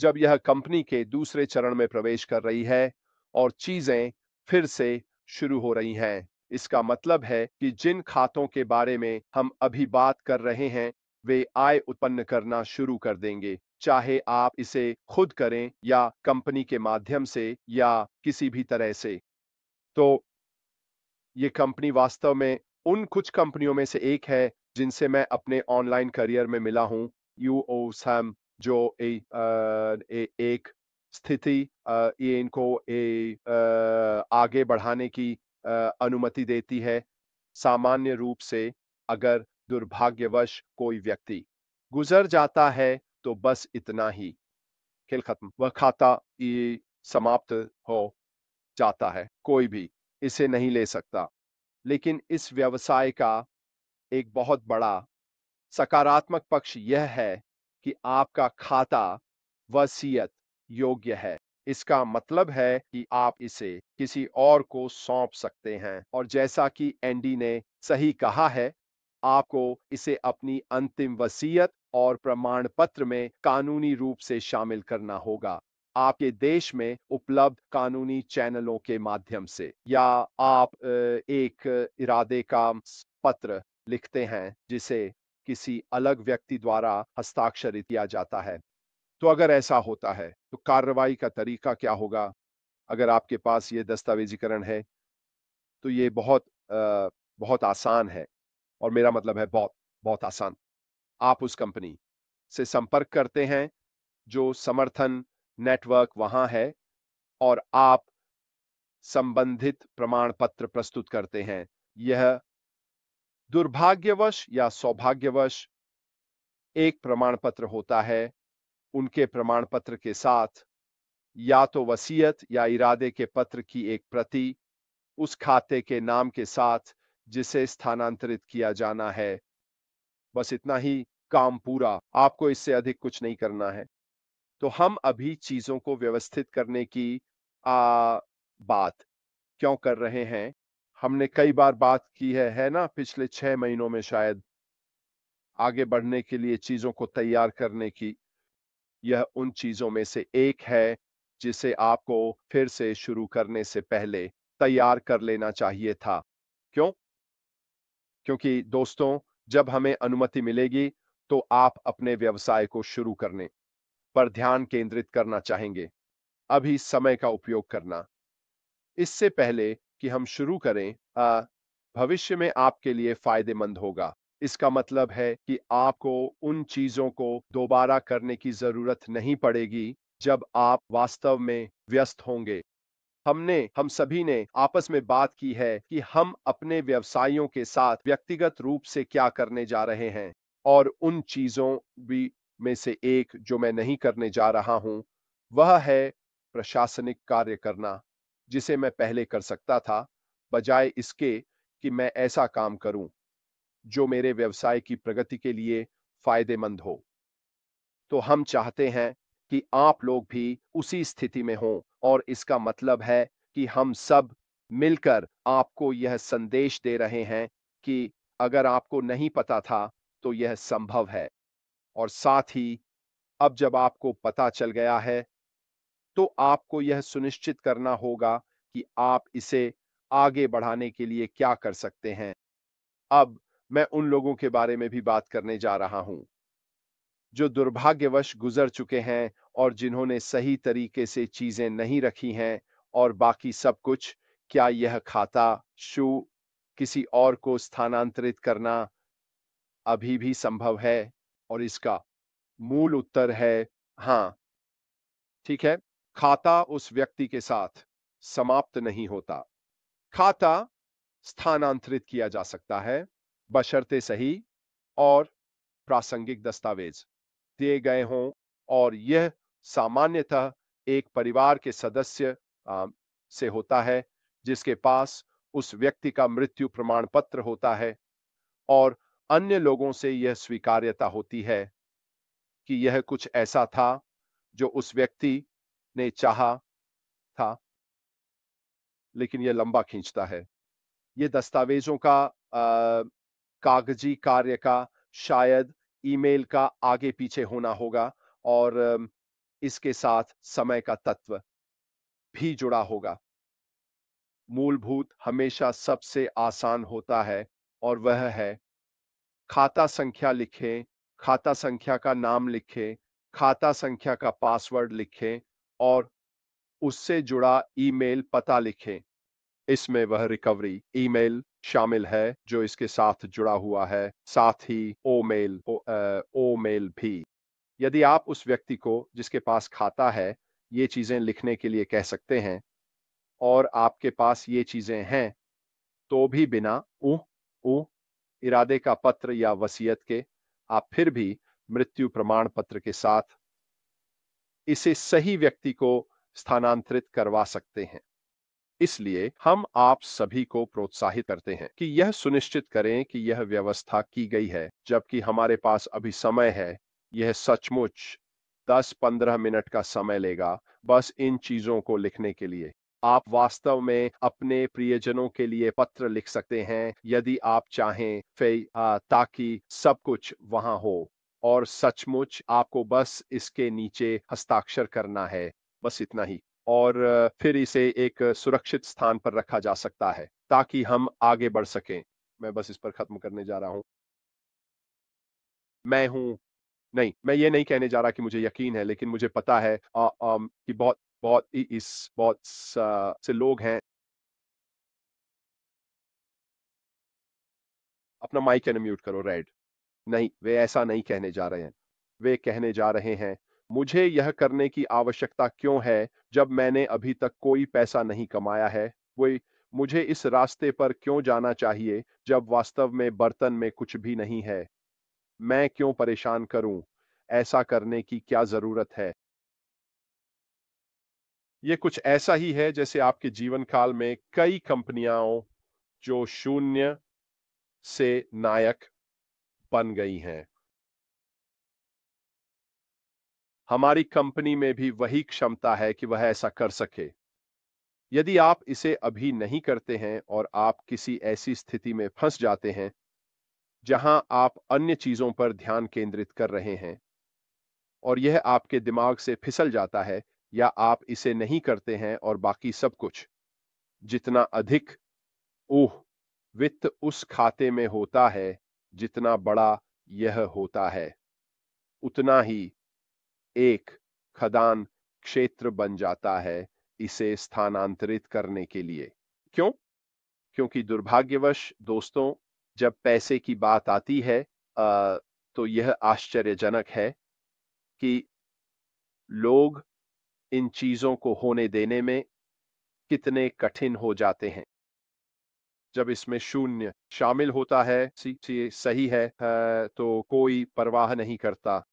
जब यह कंपनी के दूसरे चरण में प्रवेश कर रही है और चीजें फिर से शुरू हो रही हैं। इसका मतलब है कि जिन खातों के बारे में हम अभी बात कर रहे हैं, वे आय उत्पन्न करना शुरू कर देंगे, चाहे आप इसे खुद करें या कंपनी के माध्यम से या किसी भी तरह से। तो ये कंपनी वास्तव में उन कुछ कंपनियों में से एक है जिनसे मैं अपने ऑनलाइन करियर में मिला हूँ। यूओ सैम जो एक स्थिति ये इनको आगे बढ़ाने की अनुमति देती है। सामान्य रूप से अगर दुर्भाग्यवश कोई व्यक्ति गुजर जाता है तो बस इतना ही, खेल खत्म। वह खाता ये समाप्त हो जाता है, कोई भी इसे नहीं ले सकता। लेकिन इस व्यवसाय का एक बहुत बड़ा सकारात्मक पक्ष यह है कि आपका खाता वसीयत योग्य है। इसका मतलब है कि आप इसे किसी और को सौंप सकते हैं और जैसा कि एंडी ने सही कहा है, आपको इसे अपनी अंतिम वसीयत और प्रमाण पत्र में कानूनी रूप से शामिल करना होगा। आपके देश में उपलब्ध कानूनी चैनलों के माध्यम से, या आप एक इरादे का पत्र लिखते हैं जिसे किसी अलग व्यक्ति द्वारा हस्ताक्षरित किया जाता है। तो अगर ऐसा होता है, तो कार्रवाई का तरीका क्या होगा? अगर आपके पास ये दस्तावेजीकरण है, तो ये बहुत आसान है, और मेरा मतलब है बहुत, बहुत आसान। आप उस कंपनी से संपर्क करते हैं जो समर्थन नेटवर्क वहाँ है, और आप संबंधित प्रमाण पत्र प्रस्तुत करते हैं। यह दुर्भाग्यवश या सौभाग्यवश एक प्रमाण पत्र होता है। उनके प्रमाण पत्र के साथ या तो वसीयत या इरादे के पत्र की एक प्रति, उस खाते के नाम के साथ जिसे स्थानांतरित किया जाना है। बस इतना ही, काम पूरा। आपको इससे अधिक कुछ नहीं करना है। तो हम अभी चीजों को व्यवस्थित करने की बात क्यों कर रहे हैं? हमने कई बार बात की है ना, पिछले 6 महीनों में शायद, आगे बढ़ने के लिए चीजों को तैयार करने की। यह उन चीजों में से एक है जिसे आपको फिर से शुरू करने से पहले तैयार कर लेना चाहिए था। क्यों? क्योंकि दोस्तों, जब हमें अनुमति मिलेगी तो आप अपने व्यवसाय को शुरू करने पर ध्यान केंद्रित करना चाहेंगे। अभी समय का उपयोग करना। इससे पहले कि हम शुरू करें, भविष्य में आपके लिए फायदेमंद होगा। इसका मतलब है कि आपको उन चीजों को दोबारा करने की जरूरत नहीं पड़ेगी जब आप वास्तव में व्यस्त होंगे। हम सभी ने आपस में बात की है कि हम अपने व्यवसायों के साथ व्यक्तिगत रूप से क्या करने जा रहे हैं, और उन चीजों भी में से एक जो मैं नहीं करने जा रहा हूं, वह है प्रशासनिक कार्य करना, जिसे मैं पहले कर सकता था, बजाय इसके कि मैं ऐसा काम करूं जो मेरे व्यवसाय की प्रगति के लिए फायदेमंद हो। तो हम चाहते हैं कि आप लोग भी उसी स्थिति में हों, और इसका मतलब है कि हम सब मिलकर आपको यह संदेश दे रहे हैं कि अगर आपको नहीं पता था तो यह संभव है। और साथ ही अब जब आपको पता चल गया है, तो आपको यह सुनिश्चित करना होगा कि आप इसे आगे बढ़ाने के लिए क्या कर सकते हैं। अब मैं उन लोगों के बारे में भी बात करने जा रहा हूं जो दुर्भाग्यवश गुजर चुके हैं और जिन्होंने सही तरीके से चीजें नहीं रखी हैं, और बाकी सब कुछ। क्या यह खाता शू किसी और को स्थानांतरित करना अभी भी संभव है? और इसका मूल उत्तर है हाँ। ठीक है। खाता उस व्यक्ति के साथ समाप्त नहीं होता। खाता स्थानांतरित किया जा सकता है, बशर्ते सही और प्रासंगिक दस्तावेज दिए गए हों, और यह सामान्यतः एक परिवार के सदस्य से होता है जिसके पास उस व्यक्ति का मृत्यु प्रमाण पत्र होता है, और अन्य लोगों से यह स्वीकार्यता होती है कि यह कुछ ऐसा था जो उस व्यक्ति ने चाहा था। लेकिन यह लंबा खींचता है। ये दस्तावेजों का कागजी कार्य का शायद ईमेल का आगे पीछे होना होगा, और इसके साथ समय का तत्व भी जुड़ा होगा। मूलभूत हमेशा सबसे आसान होता है और वह है खाता संख्या लिखें, खाता संख्या का नाम लिखें, खाता संख्या का पासवर्ड लिखें और उससे जुड़ा ईमेल पता लिखें। इसमें वह रिकवरी ईमेल शामिल है जो इसके साथ जुड़ा हुआ है, साथ ही ओ मेल भी। यदि आप उस व्यक्ति को जिसके पास खाता है, ये चीज़ें लिखने के लिए कह सकते हैं और आपके पास ये चीज़ें हैं, तो भी बिना उ इरादे का पत्र या वसीयत के, आप फिर भी मृत्यु प्रमाण पत्र के साथ इसे सही व्यक्ति को स्थानांतरित करवा सकते हैं। इसलिए हम आप सभी को प्रोत्साहित करते हैं कि यह सुनिश्चित करें कि यह व्यवस्था की गई है, जबकि हमारे पास अभी समय है। यह सचमुच 10-15 मिनट का समय लेगा बस इन चीजों को लिखने के लिए। आप वास्तव में अपने प्रियजनों के लिए पत्र लिख सकते हैं यदि आप चाहें, ताकि सब कुछ वहां हो और सचमुच आपको बस इसके नीचे हस्ताक्षर करना है, बस इतना ही। और फिर इसे एक सुरक्षित स्थान पर रखा जा सकता है ताकि हम आगे बढ़ सकें। मैं बस इस पर खत्म करने जा रहा हूं। मैं हूं नहीं, मैं ये नहीं कहने जा रहा कि मुझे यकीन है, लेकिन मुझे पता है कि बहुत बहुत से लोग हैं। अपना माइक अनम्यूट करो, रेड। नहीं, वे ऐसा नहीं कहने जा रहे हैं। वे कहने जा रहे हैं, मुझे यह करने की आवश्यकता क्यों है जब मैंने अभी तक कोई पैसा नहीं कमाया है? वही, मुझे इस रास्ते पर क्यों जाना चाहिए जब वास्तव में बर्तन में कुछ भी नहीं है? मैं क्यों परेशान करूं? ऐसा करने की क्या जरूरत है? ये कुछ ऐसा ही है जैसे आपके जीवन काल में कई कंपनियां जो शून्य से नायक बन गई हैं। हमारी कंपनी में भी वही क्षमता है कि वह ऐसा कर सके। यदि आप इसे अभी नहीं करते हैं और आप किसी ऐसी स्थिति में फंस जाते हैं जहां आप अन्य चीजों पर ध्यान केंद्रित कर रहे हैं और यह आपके दिमाग से फिसल जाता है, या आप इसे नहीं करते हैं और बाकी सब कुछ, जितना अधिक ओह वित्त उस खाते में होता है, जितना बड़ा यह होता है, उतना ही एक खदान क्षेत्र बन जाता है इसे स्थानांतरित करने के लिए। क्यों? क्योंकि दुर्भाग्यवश दोस्तों, जब पैसे की बात आती है, तो यह आश्चर्यजनक है कि लोग इन चीजों को होने देने में कितने कठिन हो जाते हैं। जब इसमें शून्य शामिल होता है, सही है, तो कोई परवाह नहीं करता।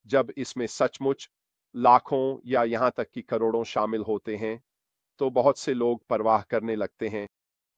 जब इसमें सचमुच लाखों या यहां तक कि करोड़ों शामिल होते हैं, तो बहुत से लोग परवाह करने लगते हैं।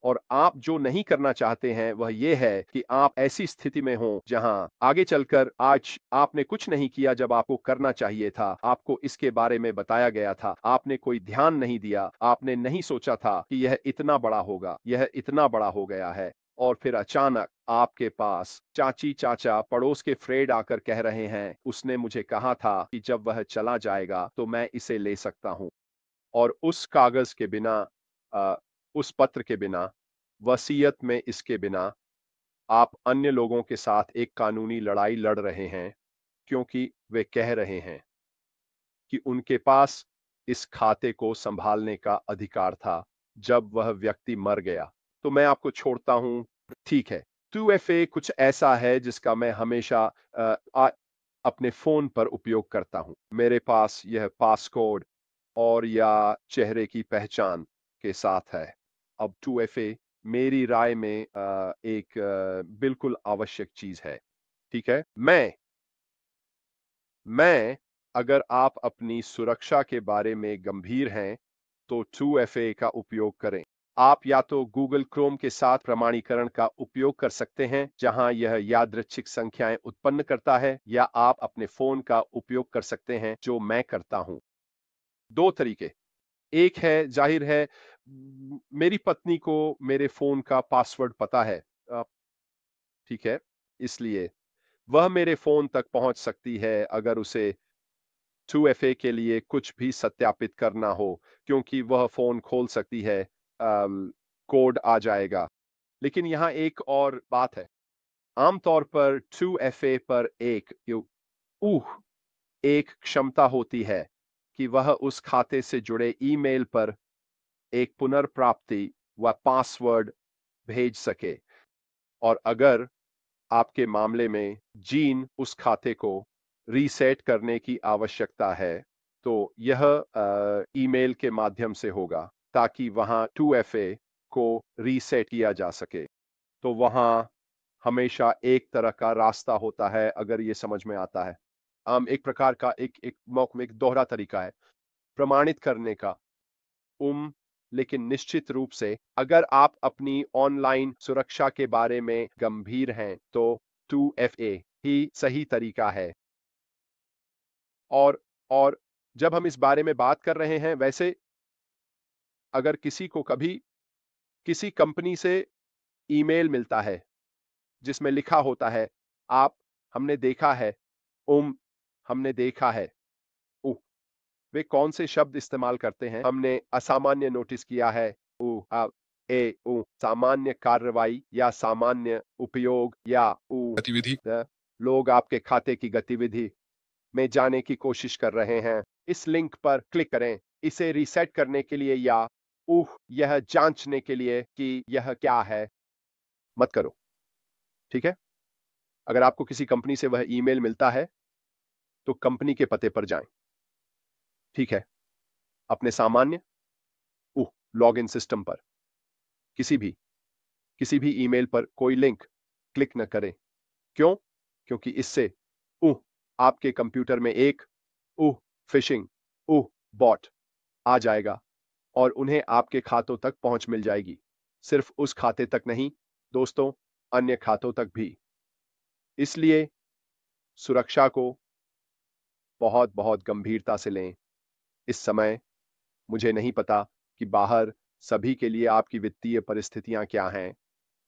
और आप जो नहीं करना चाहते हैं वह यह है कि आप ऐसी स्थिति में हो जहां आगे चलकर, आज आपने कुछ नहीं किया जब आपको करना चाहिए था, आपको इसके बारे में बताया गया था, आपने कोई ध्यान नहीं दिया, आपने नहीं सोचा था कि यह इतना बड़ा होगा, यह इतना बड़ा हो गया है। और फिर अचानक आपके पास चाची चाचा पड़ोस के फ्रेड आकर कह रहे हैं, उसने मुझे कहा था कि जब वह चला जाएगा तो मैं इसे ले सकता हूं। और उस कागज के बिना, अ, उस पत्र के बिना, वसीयत में इसके बिना, आप अन्य लोगों के साथ एक कानूनी लड़ाई लड़ रहे हैं, क्योंकि वे कह रहे हैं कि उनके पास इस खाते को संभालने का अधिकार था जब वह व्यक्ति मर गया। तो मैं आपको छोड़ता हूं। ठीक है, 2FA कुछ ऐसा है जिसका मैं हमेशा अपने फोन पर उपयोग करता हूं। मेरे पास यह पासकोड और या चेहरे की पहचान के साथ है। अब 2FA मेरी राय में एक बिल्कुल आवश्यक चीज है। ठीक है, मैं अगर आप अपनी सुरक्षा के बारे में गंभीर हैं, तो 2FA का उपयोग करें। आप या तो गूगल क्रोम के साथ प्रमाणीकरण का उपयोग कर सकते हैं जहां यह यादृच्छिक संख्याएं उत्पन्न करता है, या आप अपने फोन का उपयोग कर सकते हैं जो मैं करता हूं। दो तरीके। एक है, जाहिर है, मेरी पत्नी को मेरे फोन का पासवर्ड पता है। ठीक है, इसलिए वह मेरे फोन तक पहुंच सकती है अगर उसे 2FA के लिए कुछ भी सत्यापित करना हो, क्योंकि वह फोन खोल सकती है, कोड आ जाएगा। लेकिन यहाँ एक और बात है, आमतौर पर 2FA पर एक क्षमता होती है कि वह उस खाते से जुड़े ईमेल पर एक पुनर्प्राप्ति व पासवर्ड भेज सके। और अगर आपके मामले में जीन उस खाते को रीसेट करने की आवश्यकता है, तो यह ईमेल के माध्यम से होगा, ताकि वहां 2FA को रीसेट किया जा सके। तो वहां हमेशा एक तरह का रास्ता होता है, अगर ये समझ में आता है। एक प्रकार का एक दोहरा तरीका है प्रमाणित करने का। लेकिन निश्चित रूप से अगर आप अपनी ऑनलाइन सुरक्षा के बारे में गंभीर हैं, तो 2FA ही सही तरीका है। और जब हम इस बारे में बात कर रहे हैं, वैसे अगर किसी को कभी किसी कंपनी से ईमेल मिलता है जिसमें लिखा होता है, आप हमने देखा है, हमने देखा है, वे कौन से शब्द इस्तेमाल करते हैं? हमने असामान्य नोटिस किया है, सामान्य कार्रवाई या सामान्य उपयोग या गतिविधि। लोग आपके खाते की गतिविधि में जाने की कोशिश कर रहे हैं। इस लिंक पर क्लिक करें इसे रीसेट करने के लिए या यह जांचने के लिए कि यह क्या है। मत करो, ठीक है? अगर आपको किसी कंपनी से वह ईमेल मिलता है, तो कंपनी के पते पर जाएं, ठीक है? अपने सामान्य लॉगिन सिस्टम पर किसी भी ईमेल पर कोई लिंक क्लिक न करें। क्यों? क्योंकि इससे आपके कंप्यूटर में एक फिशिंग बॉट आ जाएगा और उन्हें आपके खातों तक पहुंच मिल जाएगी। सिर्फ उस खाते तक नहीं दोस्तों, अन्य खातों तक भी। इसलिए सुरक्षा को बहुत बहुत गंभीरता से लें। इस समय मुझे नहीं पता कि बाहर सभी के लिए आपकी वित्तीय परिस्थितियां क्या हैं,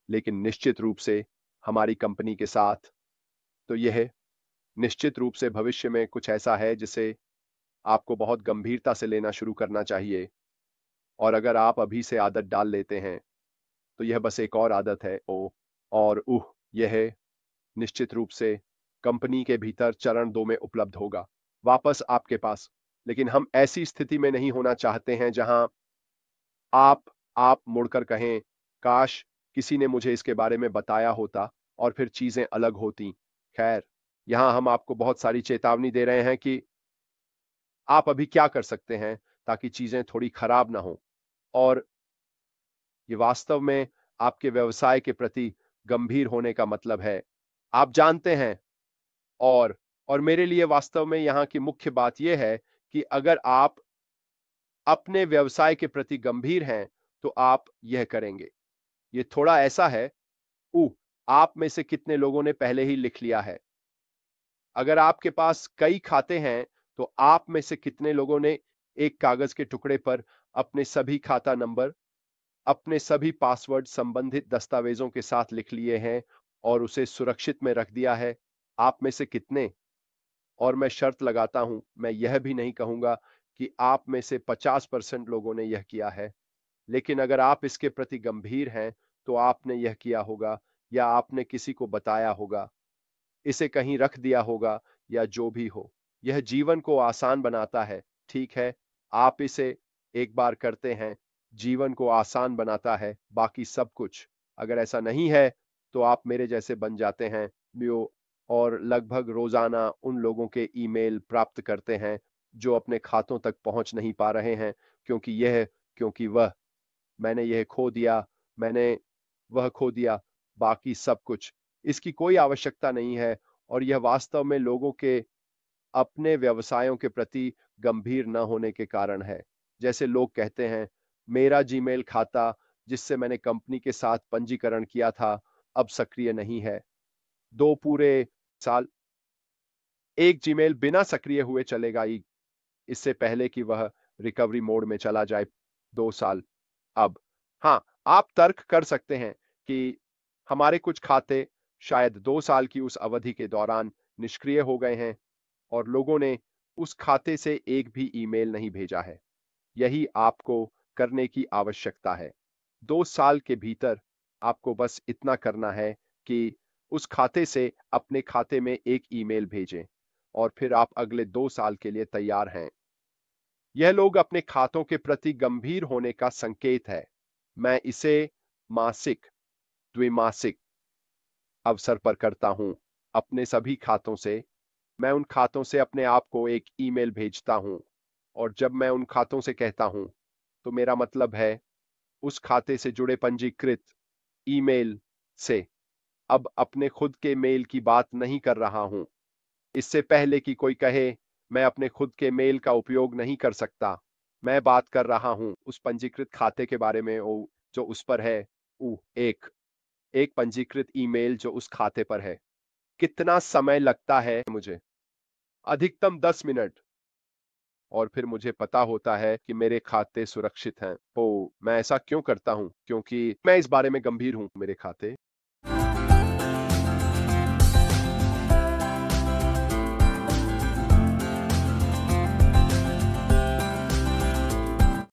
लेकिन निश्चित रूप से हमारी कंपनी के साथ तो यह निश्चित रूप से भविष्य में कुछ ऐसा है जिसे आपको बहुत गंभीरता से लेना शुरू करना चाहिए। और अगर आप अभी से आदत डाल लेते हैं, तो यह बस एक और आदत है। और यह निश्चित रूप से कंपनी के भीतर चरण 2 में उपलब्ध होगा, वापस आपके पास। लेकिन हम ऐसी स्थिति में नहीं होना चाहते हैं जहां आप मुड़कर कहें, काश किसी ने मुझे इसके बारे में बताया होता और फिर चीजें अलग होती। खैर, यहां हम आपको बहुत सारी चेतावनी दे रहे हैं कि आप अभी क्या कर सकते हैं ताकि चीजें थोड़ी खराब ना हो। और ये वास्तव में आपके व्यवसाय के प्रति गंभीर होने का मतलब है, आप जानते हैं। और मेरे लिए वास्तव में यहां की मुख्य बात यह है कि अगर आप अपने व्यवसाय के प्रति गंभीर हैं, तो आप यह करेंगे। ये थोड़ा ऐसा है, आप में से कितने लोगों ने पहले ही लिख लिया है? अगर आपके पास कई खाते हैं, तो आप में से कितने लोगों ने एक कागज के टुकड़े पर अपने सभी खाता नंबर, अपने सभी पासवर्ड संबंधित दस्तावेजों के साथ लिख लिए हैं और उसे सुरक्षित में रख दिया है? आप में से कितने? और मैं शर्त लगाता हूं, मैं यह भी नहीं कहूंगा कि आप में से 50% लोगों ने यह किया है। लेकिन अगर आप इसके प्रति गंभीर हैं, तो आपने यह किया होगा या आपने किसी को बताया होगा, इसे कहीं रख दिया होगा या जो भी हो। यह जीवन को आसान बनाता है, ठीक है? आप इसे एक बार करते हैं, जीवन को आसान बनाता है, बाकी सब कुछ। अगर ऐसा नहीं है, तो आप मेरे जैसे बन जाते हैं और लगभग रोजाना उन लोगों के ईमेल प्राप्त करते हैं जो अपने खातों तक पहुंच नहीं पा रहे हैं, क्योंकि मैंने यह खो दिया, मैंने वह खो दिया, बाकी सब कुछ। इसकी कोई आवश्यकता नहीं है और यह वास्तव में लोगों के अपने व्यवसायों के प्रति गंभीर न होने के कारण है। जैसे लोग कहते हैं, मेरा जीमेल खाता जिससे मैंने कंपनी के साथ पंजीकरण किया था, अब सक्रिय नहीं है। 2 पूरे साल एक जीमेल बिना सक्रिय हुए चलेगा ही, इससे पहले कि वह रिकवरी मोड में चला जाए। 2 साल। अब हाँ, आप तर्क कर सकते हैं कि हमारे कुछ खाते शायद 2 साल की उस अवधि के दौरान निष्क्रिय हो गए हैं और लोगों ने उस खाते से एक भी ईमेल नहीं भेजा है। यही आपको करने की आवश्यकता है। 2 साल के भीतर आपको बस इतना करना है कि उस खाते से अपने खाते में एक ईमेल भेजें और फिर आप अगले 2 साल के लिए तैयार हैं। यह लोग अपने खातों के प्रति गंभीर होने का संकेत है। मैं इसे मासिक, द्विमासिक अवसर पर करता हूं। अपने सभी खातों से मैं उन खातों से अपने आप को एक ईमेल भेजता हूं और जब मैं उन खातों से कहता हूं तो मेरा मतलब है उस खाते से जुड़े पंजीकृत ईमेल से। अब अपने खुद के मेल की बात नहीं कर रहा हूं। इससे पहले कि कोई कहे मैं अपने खुद के मेल का उपयोग नहीं कर सकता, मैं बात कर रहा हूं उस पंजीकृत खाते के बारे में जो उस पर है। एक एक पंजीकृत ईमेल जो उस खाते पर है। कितना समय लगता है मुझे? अधिकतम 10 मिनट। और फिर मुझे पता होता है कि मेरे खाते सुरक्षित हैं। तो मैं ऐसा क्यों करता हूं? क्योंकि मैं इस बारे में गंभीर हूं। मेरे खाते